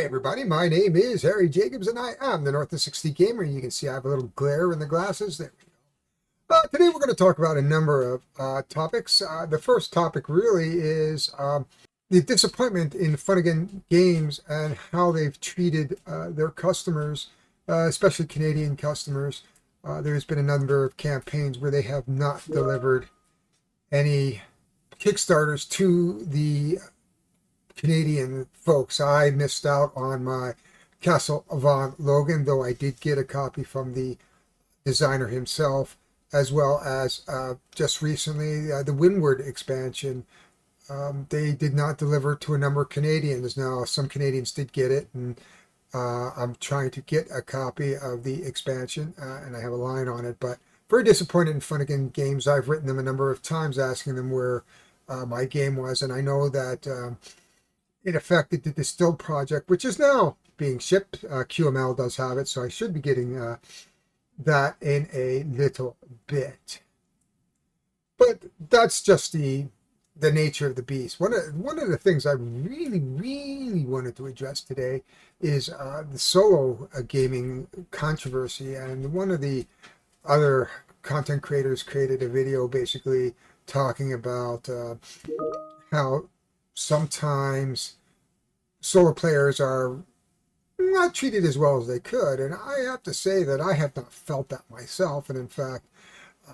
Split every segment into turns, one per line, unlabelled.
Hi everybody, my name is Harry Jacobs and I am the North of 60 Gamer. You can see I have a little glare in the glasses. There we go. Today we're going to talk about a number of topics. The first topic really is the disappointment in Funagain games and how they've treated their customers, especially Canadian customers. There's been a number of campaigns where they have not delivered any Kickstarters to the Canadian folks. I missed out on my Castle Avant Logan, though I did get a copy from the designer himself, as well as just recently the Windward expansion. They did not deliver to a number of Canadians. Now, some Canadians did get it, and I'm trying to get a copy of the expansion, and I have a line on it, but very disappointed in Funagain games. I've written them a number of times asking them where my game was, and I know that it affected the Distilled project, which is now being shipped. QML does have it, so I should be getting that in a little bit. But that's just the nature of the beast. One of the things I really wanted to address today is the solo gaming controversy. And one of the other content creators created a video basically talking about how sometimes solo players are not treated as well as they could. And I have to say that I have not felt that myself. And in fact,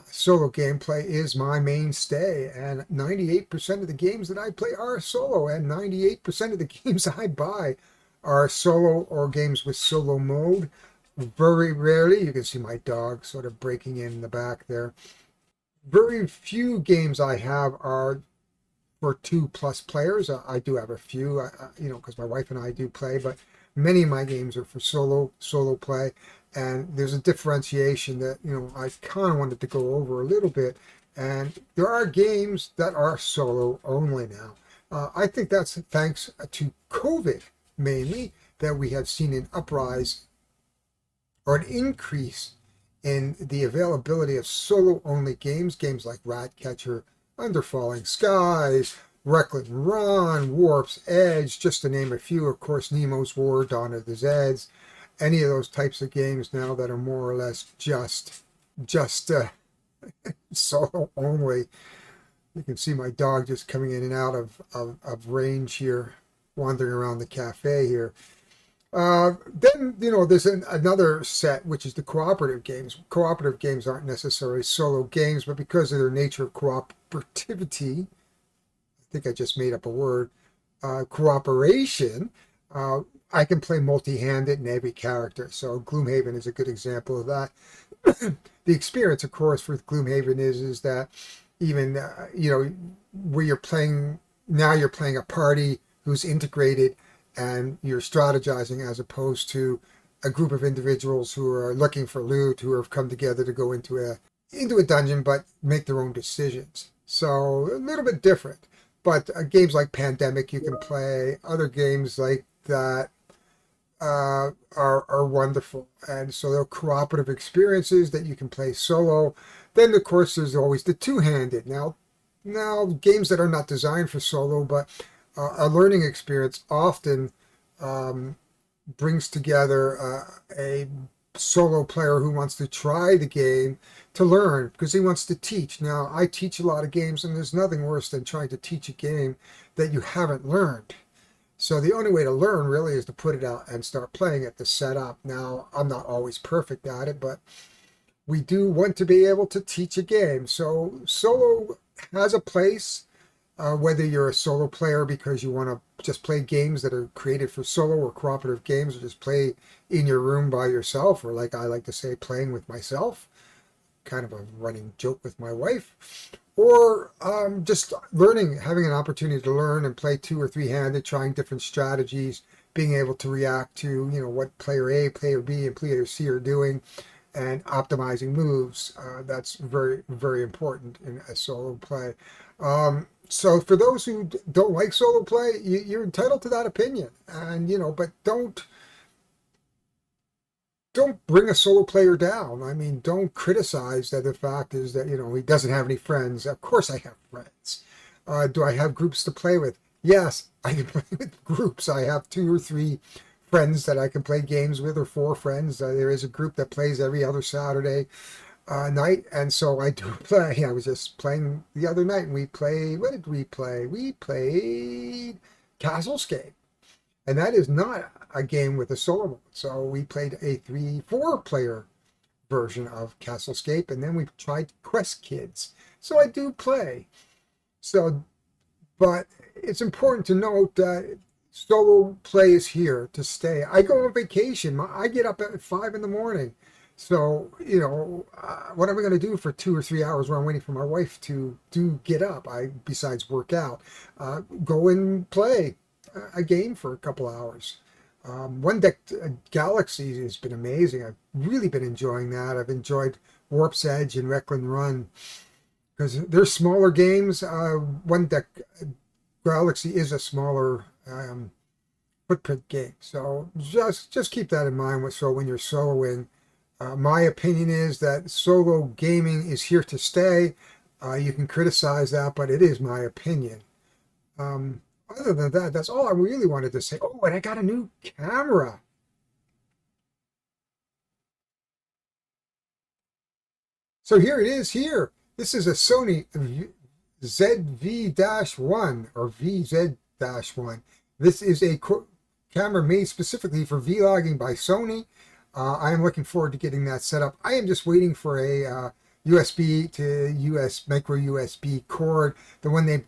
solo gameplay is my mainstay. And 98% of the games that I play are solo. And 98% of the games I buy are solo or games with solo mode. Very rarely, you can see my dog sort of breaking in the back there. Very few games I have are for 2+ players. I do have a few, because my wife and I do play, but many of my games are for solo play. And there's a differentiation that, I kind of wanted to go over a little bit. And there are games that are solo only now. I think that's thanks to COVID mainly that we have seen an uprise or an increase in the availability of solo only games like Ratcatcher, Under Falling Skies, Wreckland Run, Warp's Edge, just to name a few. Of course, Nemo's War, Dawn of the Zeds, any of those types of games now that are more or less just solo only. You can see my dog just coming in and out of range here, wandering around the cafe here. Then, there's another set, which is the cooperative games. Cooperative games aren't necessarily solo games, but because of their nature of cooperativity, I think I just made up a word, cooperation, I can play multi-handed in every character. So Gloomhaven is a good example of that. The experience, of course, with Gloomhaven is that even, where you're playing a party who's integrated, and you're strategizing as opposed to a group of individuals who are looking for loot, who have come together to go into a dungeon, but make their own decisions. So a little bit different. But games like Pandemic you can play. Other games like that are wonderful. And so they're cooperative experiences that you can play solo. Then, of course, there's always the two-handed. Now games that are not designed for solo, but a learning experience often brings together a solo player who wants to try the game to learn because he wants to teach. Now, I teach a lot of games, and there's nothing worse than trying to teach a game that you haven't learned. So the only way to learn really is to put it out and start playing it, to set up. Now, I'm not always perfect at it, but we do want to be able to teach a game. So solo has a place. Whether you're a solo player because you want to just play games that are created for solo or cooperative games, or just play in your room by yourself, or like I like to say, playing with myself, kind of a running joke with my wife, or just learning, having an opportunity to learn and play 2 or 3-handed, trying different strategies, being able to react to, what player A, player B, and player C are doing, and optimizing moves. That's very, very important in a solo play. So for those who don't like solo play, you're entitled to that opinion, and but don't bring a solo player down. I mean, don't criticize that the fact is that he doesn't have any friends. Of course, I have friends. Do I have groups to play with? Yes, I can play with groups. I have 2 or 3 friends that I can play games with, or 4 friends. There is a group that plays every other Saturday night, and so I do play. I was just playing the other night, and we played. What did we play? We played Castlescape, and that is not a game with a solo mode. So we played a 3-4 player version of Castlescape, and then we tried Quest Kids. So I do play. So, but it's important to note that solo play is here to stay. I go on vacation. I get up at 5 in the morning. So, what am I going to do for 2 or 3 hours while I'm waiting for my wife to get up? Besides work out, go and play a game for a couple hours. One Deck Galaxy has been amazing. I've really been enjoying that. I've enjoyed Warp's Edge and Recklin Run because they're smaller games. One Deck Galaxy is a smaller footprint game. So just keep that in mind. So when you're soloing, my opinion is that solo gaming is here to stay. You can criticize that, but it is my opinion. Other than that, that's all I really wanted to say. Oh, and I got a new camera. So here it is here. This is a Sony ZV-1 or VZ-1. This is a camera made specifically for vlogging by Sony. I am looking forward to getting that set up. I am just waiting for a USB to micro USB cord. The one they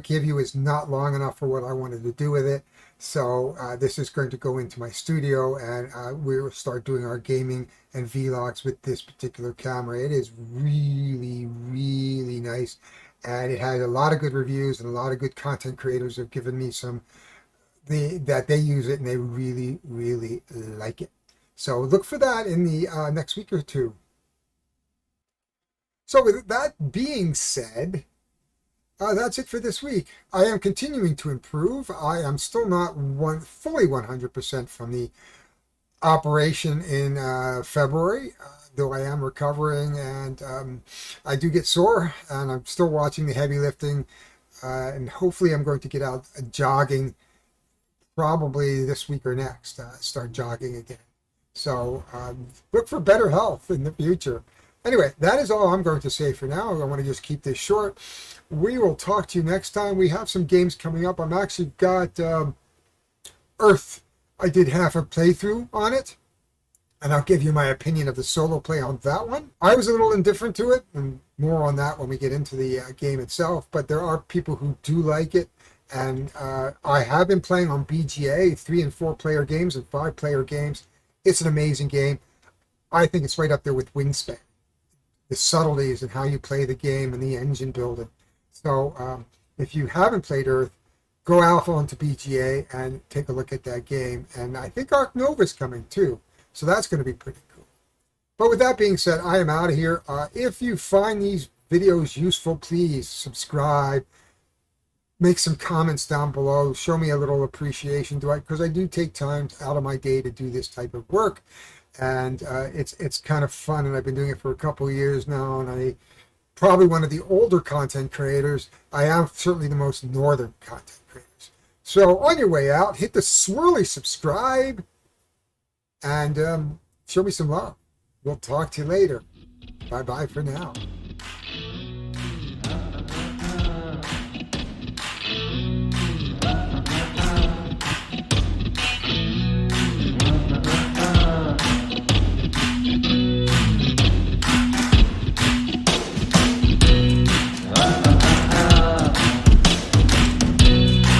give you is not long enough for what I wanted to do with it. So this is going to go into my studio, and we will start doing our gaming and vlogs with this particular camera. It is really, really nice, and it has a lot of good reviews, and a lot of good content creators have given me some that they use it and they really, really like it. So look for that in the next week or two. So with that being said, that's it for this week. I am continuing to improve. I am still not fully 100% from the operation in February, though I am recovering, and I do get sore, and I'm still watching the heavy lifting, and hopefully I'm going to get out jogging probably this week or next, start jogging again. So look for better health in the future. Anyway, that is all I'm going to say for now. I want to just keep this short. We will talk to you next time. We have some games coming up. I'm actually got Earth. I did half a playthrough on it, and I'll give you my opinion of the solo play on that one. I was a little indifferent to it, and more on that when we get into the game itself, but there are people who do like it, and I have been playing on BGA, 3- and 4-player games and 5-player games. It's an amazing game. I think it's right up there with Wingspan. The subtleties and how you play the game and the engine building. So if you haven't played Earth, go out onto BGA and take a look at that game. And I think Ark Nova's coming too. So that's going to be pretty cool. But with that being said, I am out of here. If you find these videos useful, please subscribe. Make some comments down below. Show me a little appreciation, because I do take time out of my day to do this type of work. And it's kind of fun, and I've been doing it for a couple of years now, and I probably one of the older content creators. I am certainly the most northern content creators. So on your way out, hit the swirly subscribe and show me some love. We'll talk to you later. Bye-bye for now.